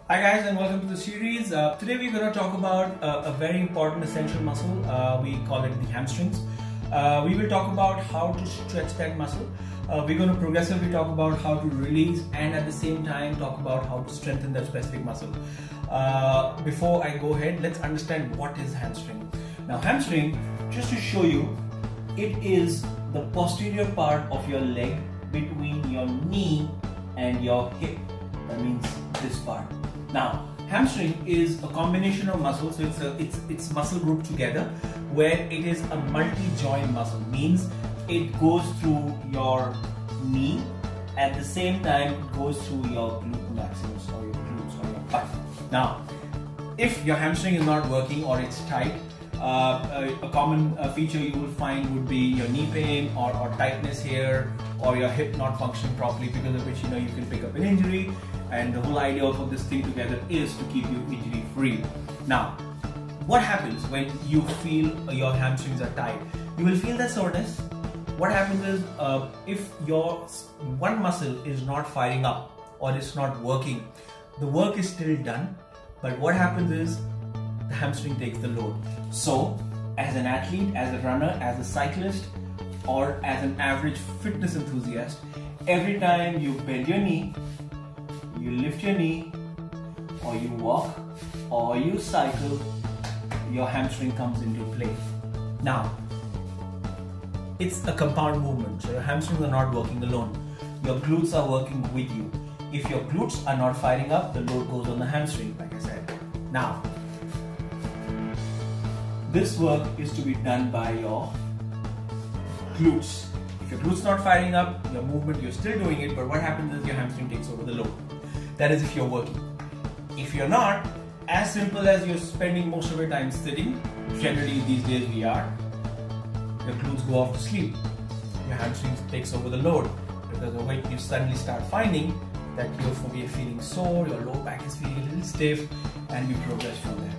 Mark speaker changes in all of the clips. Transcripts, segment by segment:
Speaker 1: Hi guys, and welcome to the series. Today we're going to talk about a very important essential muscle. We call it the hamstrings. We will talk about how to stretch that muscle. We're going to progressively talk about how to release and at the same time talk about how to strengthen that specific muscle. Before I go ahead, let's understand what is hamstring. Now hamstring, just to show you, it is the posterior part of your leg between your knee and your hip. That means this part. Now, hamstring is a combination of muscles, so it's muscle grouped together, where it is a multi-joint muscle. Means it goes through your knee, at the same time it goes through your glute maximus or your glutes or your butt. Now, if your hamstring is not working or it's tight, a common feature you will find would be your knee pain or tightness here, or your hip not functioning properly, because of which you can pick up an injury. And the whole idea of this thing together is to keep you injury free. Now, what happens when you feel your hamstrings are tight? You will feel that soreness. What happens is if your one muscle is not firing up or it's not working, the work is still done, but what happens is the hamstring takes the load. So as an athlete, as a runner, as a cyclist, or as an average fitness enthusiast, every time you bend your knee, you lift your knee, or you walk, or you cycle, your hamstring comes into play. Now, it's a compound movement, so your hamstrings are not working alone. Your glutes are working with you. If your glutes are not firing up, the load goes on the hamstring, like I said. Now, this work is to be done by your glutes. If your glutes not firing up, your movement, you're still doing it, but what happens is your hamstring takes over the load. That is if you're working. If you're not, as simple as you're spending most of your time sitting, generally these days we are, your glutes go off to sleep. Your hamstrings takes over the load, because of which you suddenly start finding that you're feeling sore, your lower back is feeling a little stiff, and you progress from there.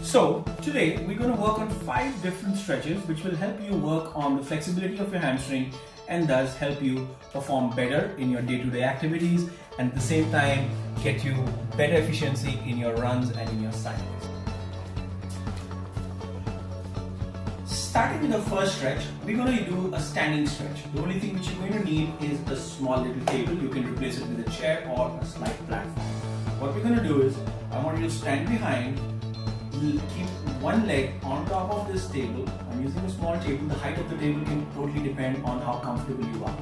Speaker 1: So today we're going to work on 5 different stretches which will help you work on the flexibility of your hamstring and thus help you perform better in your day-to-day activities, and at the same time get you better efficiency in your runs and in your cycles. Starting with the first stretch, we're going to do a standing stretch. The only thing which you're going to need is a small little table. You can replace it with a chair or a slight platform. What we're going to do is, I want you to stand behind, keep one leg on top of this table. I'm using a small table. The height of the table can totally depend on how comfortable you are.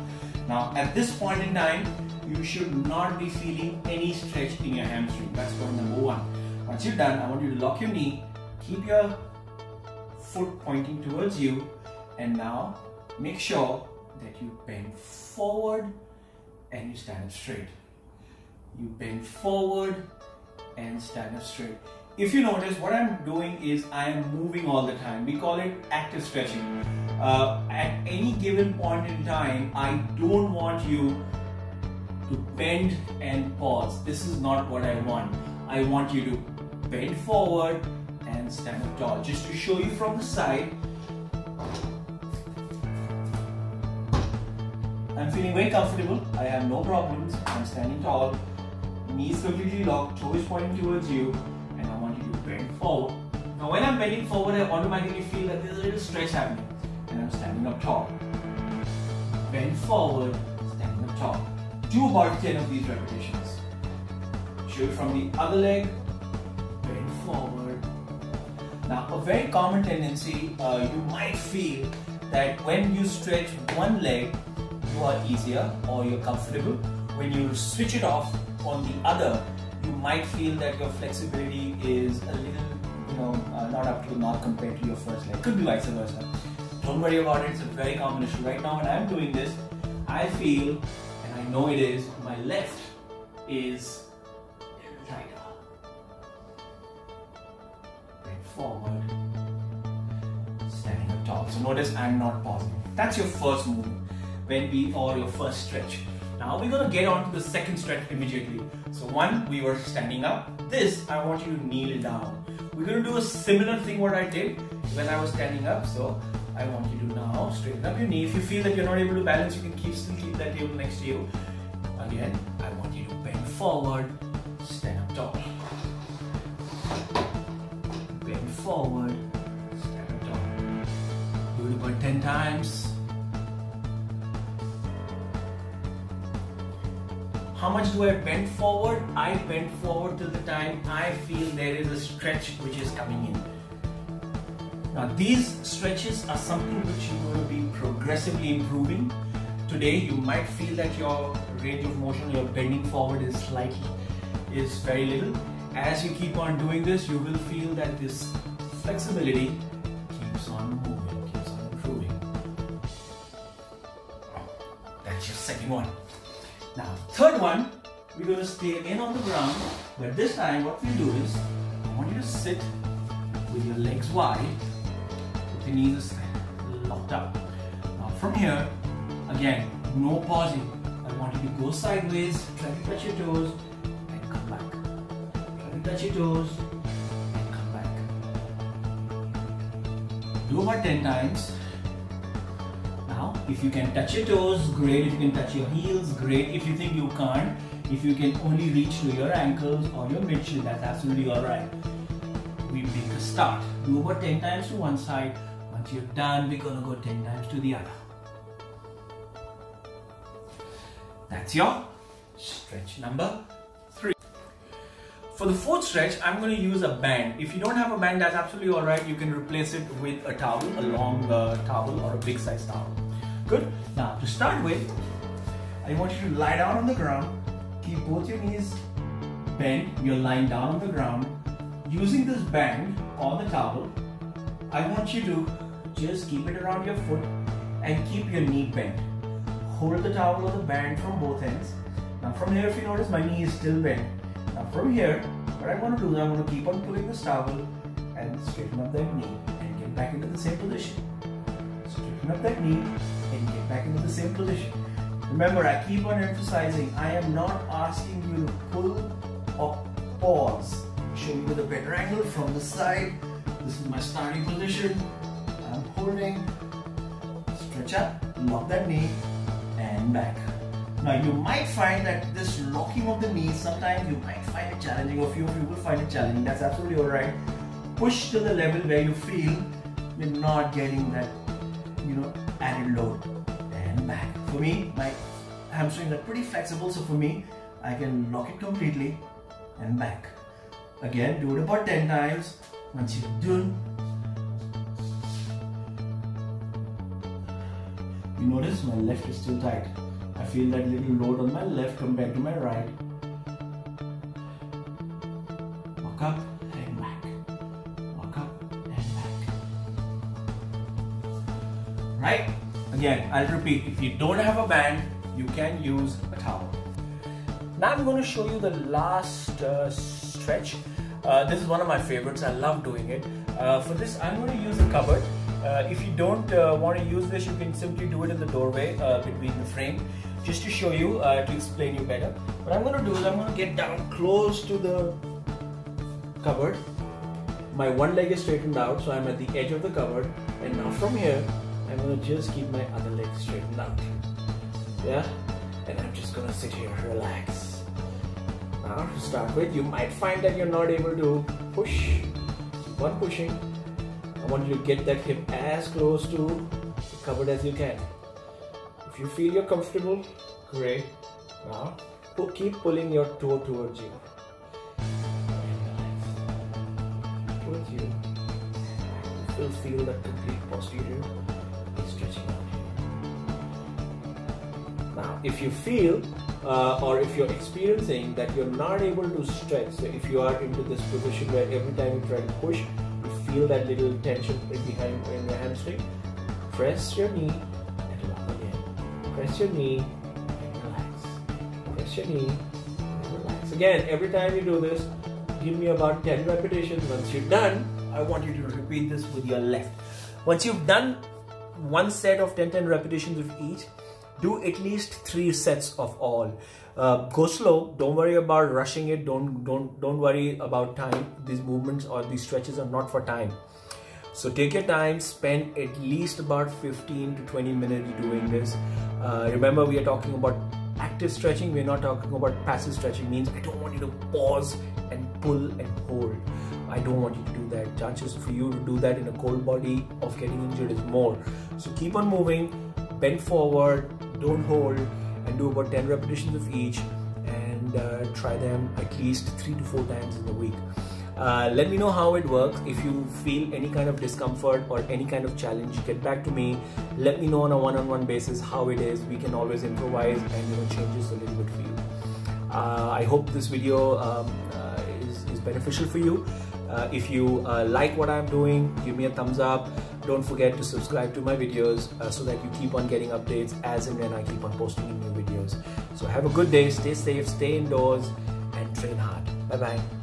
Speaker 1: Now, at this point in time, you should not be feeling any stretch in your hamstring. That's point number 1. Once you're done, I want you to lock your knee, keep your foot pointing towards you, and now make sure that you bend forward and you stand up straight. You bend forward and stand up straight. If you notice, what I'm doing is I am moving all the time. We call it active stretching. At any given point in time, I don't want you to bend and pause. This is not what I want. I want you to bend forward and stand up tall. Just to show you from the side, I'm feeling very comfortable. I have no problems. I'm standing tall, knees completely locked, toe is pointing towards you, and I want you to bend forward. Now when I'm bending forward, I automatically feel that there's a little stretch happening, and I'm standing up tall. Bend forward, standing up tall. Do about 10 of these repetitions. Show you from the other leg, bend forward. Now, a very common tendency, you might feel that when you stretch one leg, you are easier or you're comfortable. When you switch it off on the other, you might feel that your flexibility is a little, not up to the mark compared to your first leg. Could be vice versa. Don't worry about it. It's a very common issue. Right now, when I'm doing this, I feel, and I know it is, my left is a little tighter. Bend forward, standing up tall. So notice I'm not pausing. That's your first movement or your first stretch. Now we're going to get on to the second stretch immediately. So one, we were standing up. This, I want you to kneel down. We're going to do a similar thing what I did when I was standing up. So I want you to now straighten up your knee. If you feel that you're not able to balance, you can still keep that table next to you. Again, I want you to bend forward, stand up tall. Bend forward, stand up tall. Do it about 10 times. How much do I bend forward? I bend forward till the time I feel there is a stretch which is coming in. Now these stretches are something which you're going to be progressively improving. Today you might feel that your range of motion, your bending forward is very little. As you keep on doing this, you will feel that this flexibility keeps on moving, keeps on improving. That's your second one. Now, third one, we're going to stay again on the ground, but this time what we'll do is, I want you to sit with your legs wide, with your knees locked up. Now from here, again, no pausing. I want you to go sideways, try to touch your toes, and come back. Try to touch your toes, and come back. Do about 10 times. Now, if you can touch your toes, great. If you can touch your heels, great. If you think you can't, if you can only reach to your ankles or your mid-shin, that's absolutely alright. We make a start. Do about 10 times to one side. Once you're done, we're going to go 10 times to the other. That's your stretch number 3. For the fourth stretch, I'm going to use a band. If you don't have a band, that's absolutely alright. You can replace it with a towel, a long towel or a big size towel. Good. Now to start with, I want you to lie down on the ground. Keep both your knees bent. You're lying down on the ground. Using this band or the towel, I want you to just keep it around your foot and keep your knee bent. Hold the towel or the band from both ends. Now from here, if you notice, my knee is still bent. Now from here, what I want to do is I want to keep on pulling this towel and straighten up that knee and get back into the same position. Straighten up that knee and get back into the same position. Remember, I keep on emphasizing, I am not asking you to pull or pause. Show you with a better angle from the side. This is my starting position. I'm holding, stretch up, lock that knee and back. Now you might find that this locking of the knees, sometimes you might find it challenging, or few of you will find it challenging. That's absolutely alright. Push to the level where you feel you're not getting that, added load and back. For me, my hamstrings are pretty flexible, so for me, I can lock it completely and back. Again, do it about 10 times. Once you're done, you notice my left is still tight. I feel that little load on my left compared to my right. Walk up and back. Walk up and back. Right? Again, I'll repeat. If you don't have a band, you can use a towel. Now I'm going to show you the last stretch. This is one of my favorites. I love doing it. For this, I'm going to use a cupboard. If you don't want to use this, you can simply do it in the doorway between the frame, just to show you, to explain you better. What I'm going to do is I'm going to get down close to the cupboard. My one leg is straightened out, so I'm at the edge of the cupboard, and now from here I'm going to just keep my other leg straightened out. Yeah, and I'm just going to sit here, relax. Now to start with, you might find that you're not able to push. Keep on pushing. I want you to get that hip as close to the cupboard as you can. If you feel you're comfortable, great. Now keep pulling your toe towards you. Towards you. You will feel that complete posterior is stretching out here. Now if you feel or if you're experiencing that you're not able to stretch, so if you are into this position where every time you try to push, feel that little tension behind in your hamstring, press your knee and lock again. Press your knee and relax. Press your knee and relax. Again, every time you do this, give me about 10 repetitions. Once you're done, I want you to repeat this with your left. Once you've done one set of 10 repetitions of each, do at least 3 sets of all. Go slow. Don't worry about rushing it. Don't worry about time. These movements or these stretches are not for time. So take your time. Spend at least about 15 to 20 minutes doing this. Remember, we are talking about active active stretching. We're not talking about passive stretching. Means I don't want you to pause and pull and hold. I don't want you to do that. Chances for you to do that in a cold body of getting injured is more. So keep on moving, bend forward, don't hold, and do about 10 repetitions of each, and try them at least 3 to 4 times in a week. Let me know how it works. If you feel any kind of discomfort or any kind of challenge, get back to me. Let me know on a one-on-one basis how it is. We can always improvise and change this a little bit for you. I hope this video is beneficial for you. If you like what I'm doing, give me a thumbs up. Don't forget to subscribe to my videos so that you keep on getting updates as and when I keep on posting new videos. So have a good day, stay safe, stay indoors, and train hard. Bye bye.